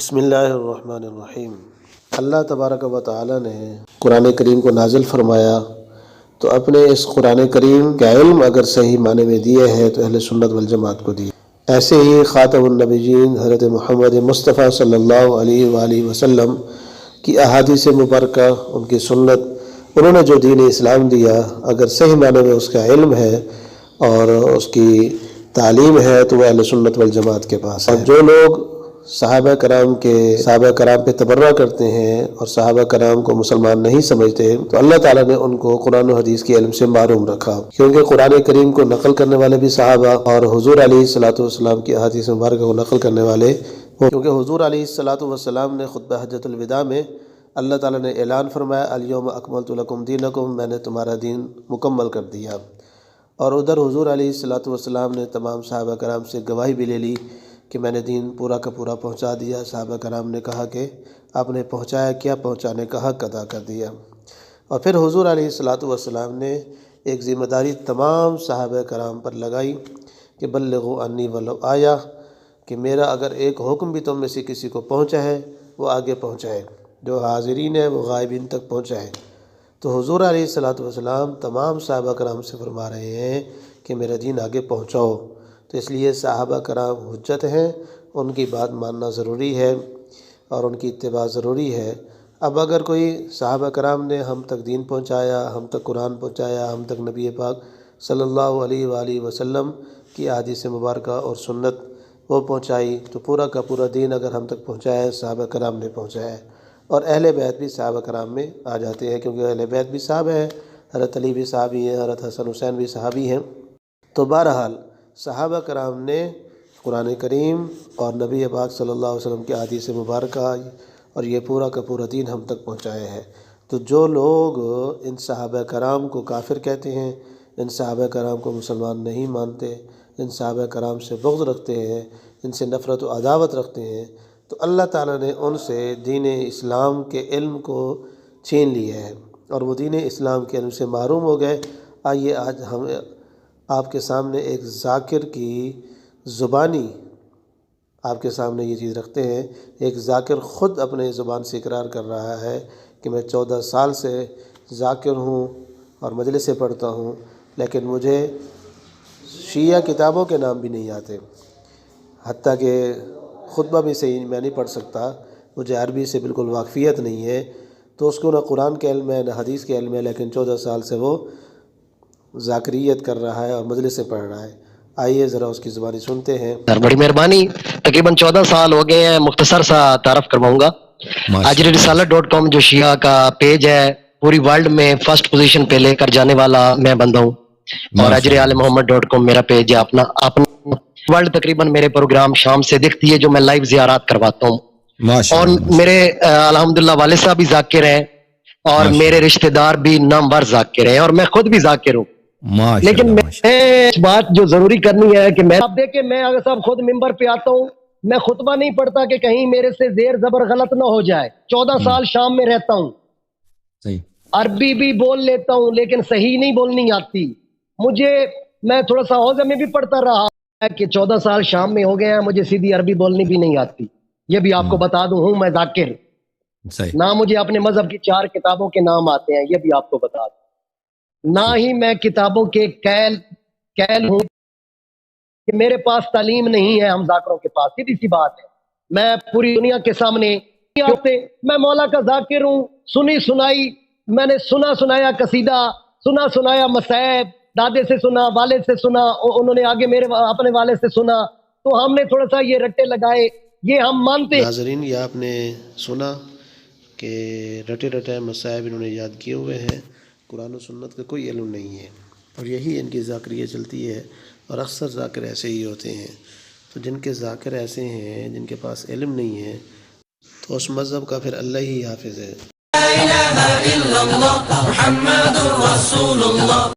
بسم اللہ الرحمن الرحیم۔ اللہ تبارک و تعالی نے قرآن کریم کو نازل فرمایا تو اپنے اس قرآن کریم کا علم اگر صحیح معنی میں دیے ہے تو اہل سنت والجماعت کو دیے۔ ایسے ہی خاتم النبیین حضرت محمد مصطفیٰ صلی اللہ علیہ وآلہ وسلم کی احادیث مبارکہ، ان کی سنت، انہوں نے جو دین اسلام دیا اگر صحیح معنی میں اس کا علم ہے اور اس کی تعلیم ہے تو وہ اہل سنت والجماعت کے پاس ہے۔ اور جو لوگ صحابہ کرام پہ تبرہ کرتے ہیں اور صحابہ کرام کو مسلمان نہیں سمجھتے تو اللہ تعالیٰ نے ان کو قرآن و حدیث کے علم سے محروم رکھا، کیونکہ قرآن کریم کو نقل کرنے والے بھی صحابہ اور حضور علیہ الصلوۃ والسلام کی احادیث مبارکہ کو نقل کرنے والے، کیونکہ حضور علیہ الصلوۃ والسلام نے خطبہ حجۃ الوداع میں اللہ تعالیٰ نے اعلان فرمایا الیوم اکملت لکم دینکم، میں نے تمہارا دین مکمل کر دیا۔ اور ادھر حضور علیہ الصلوۃ والسلام نے تمام صحابہ کرام سے گواہی بھی لے لی کہ میں نے دین پورا کا پورا پہنچا دیا۔ صحابہ کرام نے کہا کہ آپ نے پہنچایا کیا، پہنچانے کا حق ادا کر دیا۔ اور پھر حضور علیہ الصلوۃ والسلام نے ایک ذمہ داری تمام صحابہ کرام پر لگائی کہ بلغوا انی ولو آیا، کہ میرا اگر ایک حکم بھی تم میں سے کسی کو پہنچا ہے وہ آگے پہنچائے، جو حاضرین ہے وہ غائبین تک پہنچائے۔ تو حضور علیہ الصلوۃ والسلام تمام صحابہ کرام سے فرما رہے ہیں کہ میرا دین آگے پہنچاؤ۔ تو اس لیے صحابہ کرام حجت ہیں، ان کی بات ماننا ضروری ہے اور ان کی اتباع ضروری ہے۔ اب اگر کوئی صحابہ کرام نے ہم تک دین پہنچایا، ہم تک قرآن پہنچایا، ہم تک نبی پاک صلی اللہ علیہ وآلہ وسلم کی احادیث مبارکہ اور سنت وہ پہنچائی، تو پورا کا پورا دین اگر ہم تک پہنچایا ہے صحابہ کرام نے پہنچایا ہے۔ اور اہل بیت بھی صحابہ کرام میں آ جاتے ہیں، کیونکہ اہل بیت بھی صحابہ ہیں، حضرت علی بھی صحابی ہیں، حضرت حسن حسین بھی صحابی ہیں۔ تو بہرحال صحابہ کرام نے قرآن کریم اور نبی پاک صلی اللہ علیہ وسلم کی احادیث مبارکہ اور یہ پورا کا پورا دین ہم تک پہنچایا ہے۔ تو جو لوگ ان صحابہ کرام کو کافر کہتے ہیں، ان صحابہ کرام کو مسلمان نہیں مانتے، ان صحابہ کرام سے بغض رکھتے ہیں، ان سے نفرت و عداوت رکھتے ہیں، تو اللہ تعالیٰ نے ان سے دین اسلام کے علم کو چھین لیا ہے اور وہ دین اسلام کے علم سے محروم ہو گئے۔ آئیے آج ہم آپ کے سامنے ایک ذاکر کی زبانی آپ کے سامنے یہ چیز رکھتے ہیں۔ ایک ذاکر خود اپنے زبان سے اقرار کر رہا ہے کہ میں 14 سال سے ذاکر ہوں اور مجلسیں پڑھتا ہوں، لیکن مجھے شیعہ کتابوں کے نام بھی نہیں آتے، حتیٰ کہ خطبہ بھی صحیح میں نہیں پڑھ سکتا، مجھے عربی سے بالکل واقفیت نہیں ہے۔ تو اس کو نہ قرآن کے علم ہے نہ حدیث کے علم ہے، لیکن 14 سال سے وہ ذاکریت کر رہا ہے اور مجلس سے پڑھ رہا ہے۔ آئیے ذرا اس کی زبانی سنتے ہیں۔ بڑی مہربانی، تقریباً 14 سال ہو گئے ہیں، مختصر سا تعارف کرواؤں گا۔ اجررسالت.com جو شیعہ کا پیج ہے، پوری ورلڈ میں فرسٹ پوزیشن پہ لے کر جانے والا میں بندہ ہوں، اور اجرعالمحمد.com میرا پیج ہے اپنا ورلڈ۔ تقریباً میرے پروگرام شام سے دکھتی ہے جو میں لائیو زیارات کرواتا ہوں، اور میرے الحمدللہ والد صاحب بھی ذاکر ہیں اور میرے رشتہ دار بھی نامور ذاکر ہیں اور میں خود بھی ذاکر ہوں۔ لیکن میں بات جو ضروری کرنی ہے کہ میں اب دیکھیں، میں اگر صاحب خود ممبر پہ آتا ہوں، میں خطبہ نہیں پڑھتا کہ کہیں میرے سے زیر زبر غلط نہ ہو جائے۔ 14 سال شام میں رہتا ہوں، عربی بھی بول لیتا ہوں لیکن صحیح نہیں بولنی آتی مجھے۔ میں تھوڑا سا حوزہ میں بھی پڑھتا رہا کہ 14 سال شام میں ہو گئے ہیں، مجھے سیدھی عربی بولنی بھی نہیں آتی۔ یہ بھی آپ کو بتا دوں، ہوں میں ذاکر، نہ مجھے اپنے مذہب کی 4 کتابوں کے نام آتے ہیں، یہ بھی آپ کو بتا دوں۔ نہ ہی میں کتابوں کے قائل ہوں کہ میرے پاس تعلیم نہیں ہے، ہم ذاکروں کے پاس، سیدھی سی بات ہے۔ میں پوری دنیا کے سامنے میں مولا کا ذاکر ہوں، سنی سنائی میں نے سنایا قصیدہ، سنایا مصائب، دادے سے سنا، والد سے سنا، انہوں نے آگے میرے اپنے والد سے سنا، تو ہم نے تھوڑا سا یہ رٹے لگائے، یہ ہم مانتے۔ ناظرین، یہ آپ نے سنا کہ رٹے مصائب انہوں نے یاد کیے ہوئے ہیں، قرآن و سنت کا کوئی علم نہیں ہے، اور یہی ان کی ذاکریت چلتی ہے، اور اکثر ذاکر ایسے ہی ہوتے ہیں۔ تو جن کے ذاکر ایسے ہیں، جن کے پاس علم نہیں ہے، تو اس مذہب کا پھر اللہ ہی حافظ ہے۔ لا الہ الا اللہ محمد رسول اللہ۔